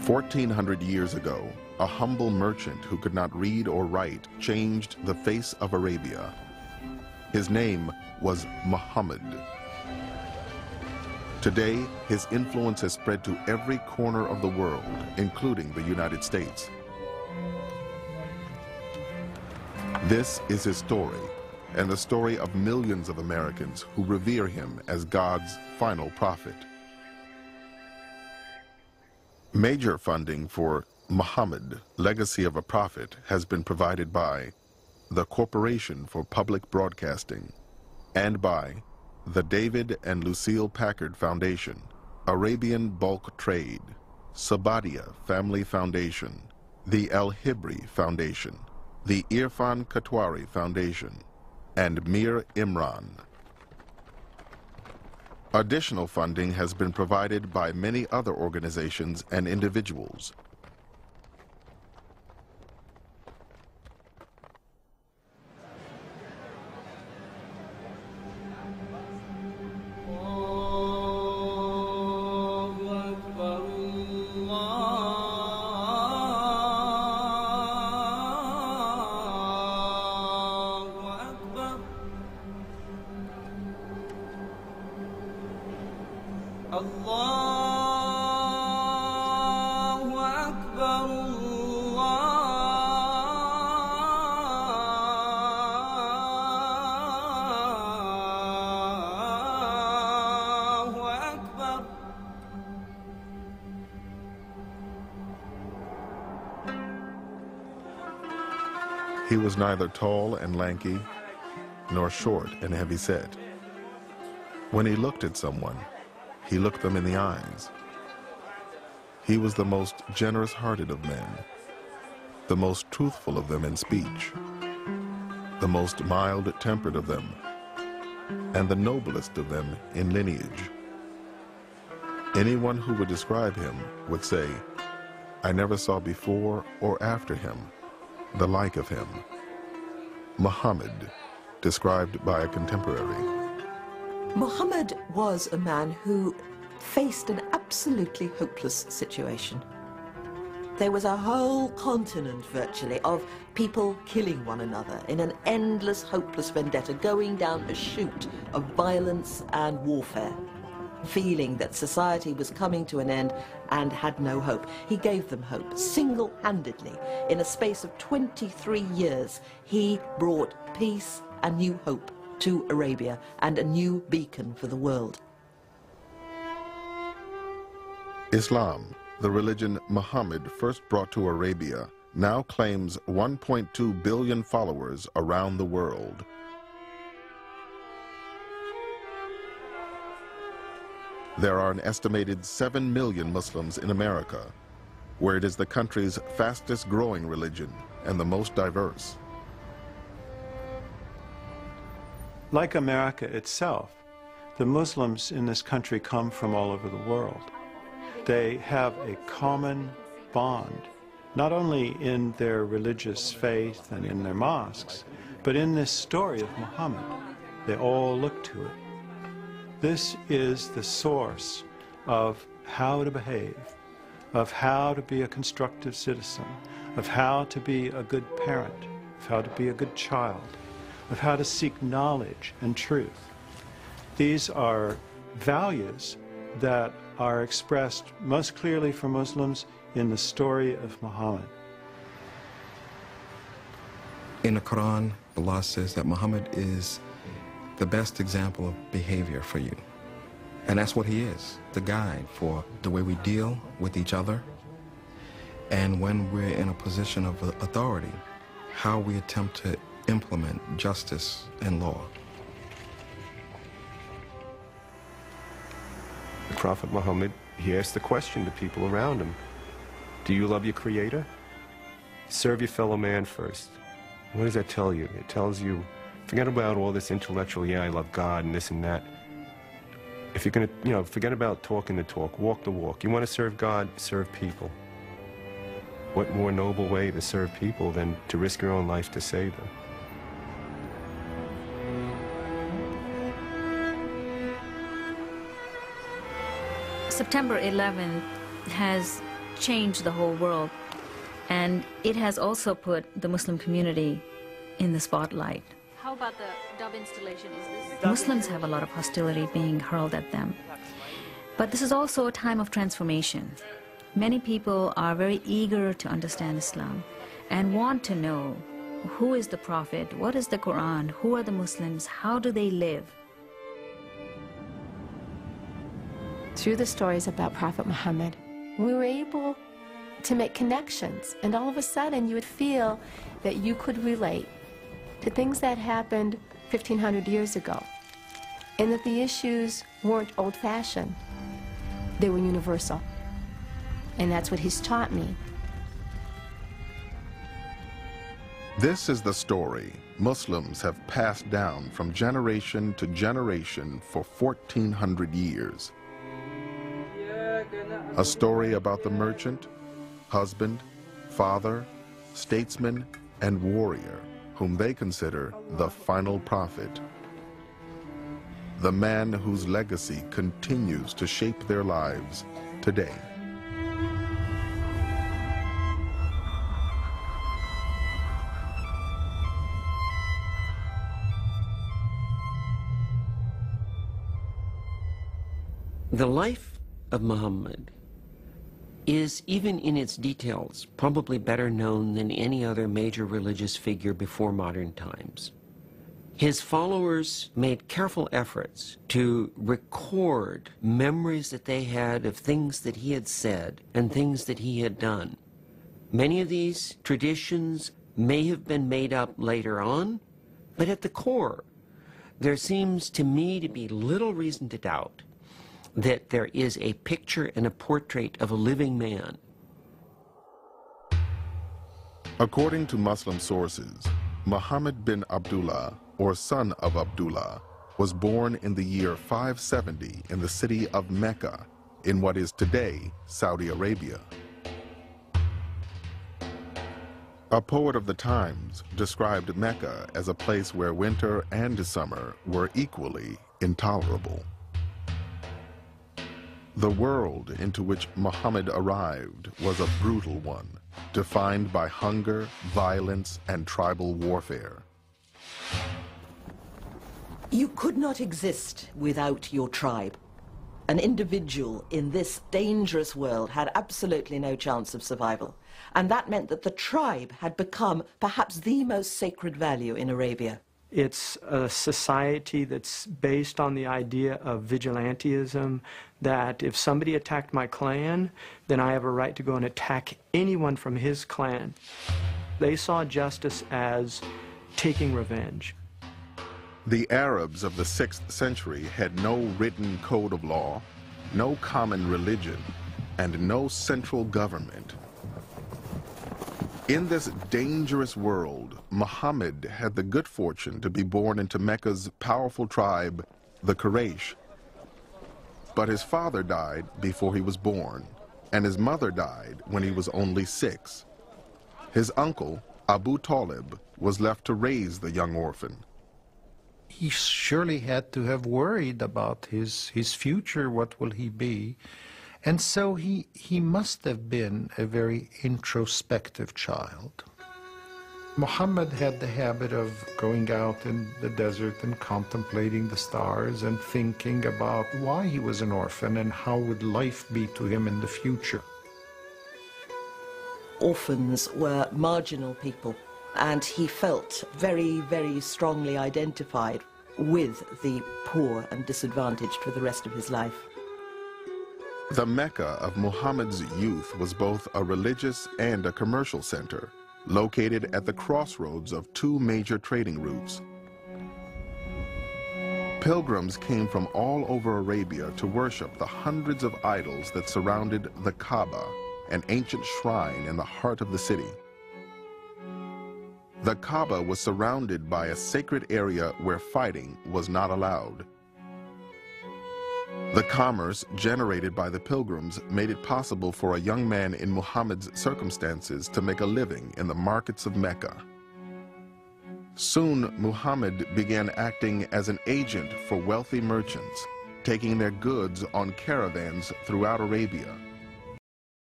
1400 years ago, a humble merchant who could not read or write changed the face of Arabia. His name was Muhammad. Today, his influence has spread to every corner of the world, including the United States. This is his story, and the story of millions of Americans who revere him as God's final prophet. Major funding for Muhammad, Legacy of a Prophet, has been provided by the Corporation for Public Broadcasting and by the David and Lucille Packard Foundation, Arabian Bulk Trade, Sabadia Family Foundation, the El Hibri Foundation, the Irfan Katwari Foundation, and Mir Imran. Additional funding has been provided by many other organizations and individuals. He was neither tall and lanky, nor short and heavy-set. When he looked at someone, he looked them in the eyes. He was the most generous-hearted of men, the most truthful of them in speech, the most mild-tempered of them, and the noblest of them in lineage. Anyone who would describe him would say, "I never saw before or after him the like of him." Muhammad, described by a contemporary. Muhammad was a man who faced an absolutely hopeless situation. There was a whole continent, virtually, of people killing one another in an endless, hopeless vendetta, going down a chute of violence and warfare, feeling that society was coming to an end and had no hope. He gave them hope, single-handedly. In a space of 23 years, he brought peace and new hope to Arabia and a new beacon for the world. Islam, the religion Muhammad first brought to Arabia, now claims 1.2 billion followers around the world. There are an estimated 7 million Muslims in America, where it is the country's fastest growing religion and the most diverse. Like America itself, the Muslims in this country come from all over the world. They have a common bond, not only in their religious faith and in their mosques, but in this story of Muhammad. They all look to it. This is the source of how to behave, of how to be a constructive citizen, of how to be a good parent, of how to be a good child, of how to seek knowledge and truth. These are values that are expressed most clearly for Muslims in the story of Muhammad. In the Quran, Allah says that Muhammad is the best example of behavior for you. And that's what he is, the guide for the way we deal with each other, and when we're in a position of authority, how we attempt to implement justice and law. The Prophet Muhammad, he asked the question to people around him, do you love your Creator? Serve your fellow man first. What does that tell you? It tells you, forget about all this intellectual, yeah, I love God and this and that. If you're going to, forget about talking the talk, walk the walk. You want to serve God, serve people. What more noble way to serve people than to risk your own life to save them? September 11th has changed the whole world. And it has also put the Muslim community in the spotlight. How about the dub installation? Is this... Muslims have a lot of hostility being hurled at them. But this is also a time of transformation. Many people are very eager to understand Islam and want to know who is the Prophet, what is the Quran, who are the Muslims, how do they live? Through the stories about Prophet Muhammad, we were able to make connections, and all of a sudden you would feel that you could relate to things that happened 1,500 years ago, and that the issues weren't old-fashioned, they were universal. And that's what he's taught me. This is the story Muslims have passed down from generation to generation for 1,400 years. A story about the merchant, husband, father, statesman, and warrior whom they consider the final prophet. The man whose legacy continues to shape their lives today. The life of Muhammad is, even in its details, probably better known than any other major religious figure before modern times. His followers made careful efforts to record memories that they had of things that he had said and things that he had done. Many of these traditions may have been made up later on, but at the core, there seems to me to be little reason to doubt that there is a picture and a portrait of a living man. According to Muslim sources, Muhammad bin Abdullah, or son of Abdullah, was born in the year 570 in the city of Mecca, in what is today Saudi Arabia. A poet of the times described Mecca as a place where winter and summer were equally intolerable. The world into which Muhammad arrived was a brutal one, defined by hunger, violence, and tribal warfare. You could not exist without your tribe. An individual in this dangerous world had absolutely no chance of survival. And that meant that the tribe had become perhaps the most sacred value in Arabia. It's a society that's based on the idea of vigilantism, that if somebody attacked my clan, then I have a right to go and attack anyone from his clan. They saw justice as taking revenge. The Arabs of the 6th century had no written code of law, no common religion, and no central government. In this dangerous world, Muhammad had the good fortune to be born into Mecca's powerful tribe, the Quraysh. But his father died before he was born, and his mother died when he was only 6. His uncle, Abu Talib, was left to raise the young orphan. He surely had to have worried about his future, what will he be? And so he must have been a very introspective child. Muhammad had the habit of going out in the desert and contemplating the stars and thinking about why he was an orphan and how would life be to him in the future. Orphans were marginal people, and he felt very, very strongly identified with the poor and disadvantaged for the rest of his life. The Mecca of Muhammad's youth was both a religious and a commercial center, located at the crossroads of 2 major trading routes. Pilgrims came from all over Arabia to worship the hundreds of idols that surrounded the Kaaba, an ancient shrine in the heart of the city. The Kaaba was surrounded by a sacred area where fighting was not allowed. The commerce generated by the pilgrims made it possible for a young man in Muhammad's circumstances to make a living in the markets of Mecca. Soon, Muhammad began acting as an agent for wealthy merchants, taking their goods on caravans throughout Arabia.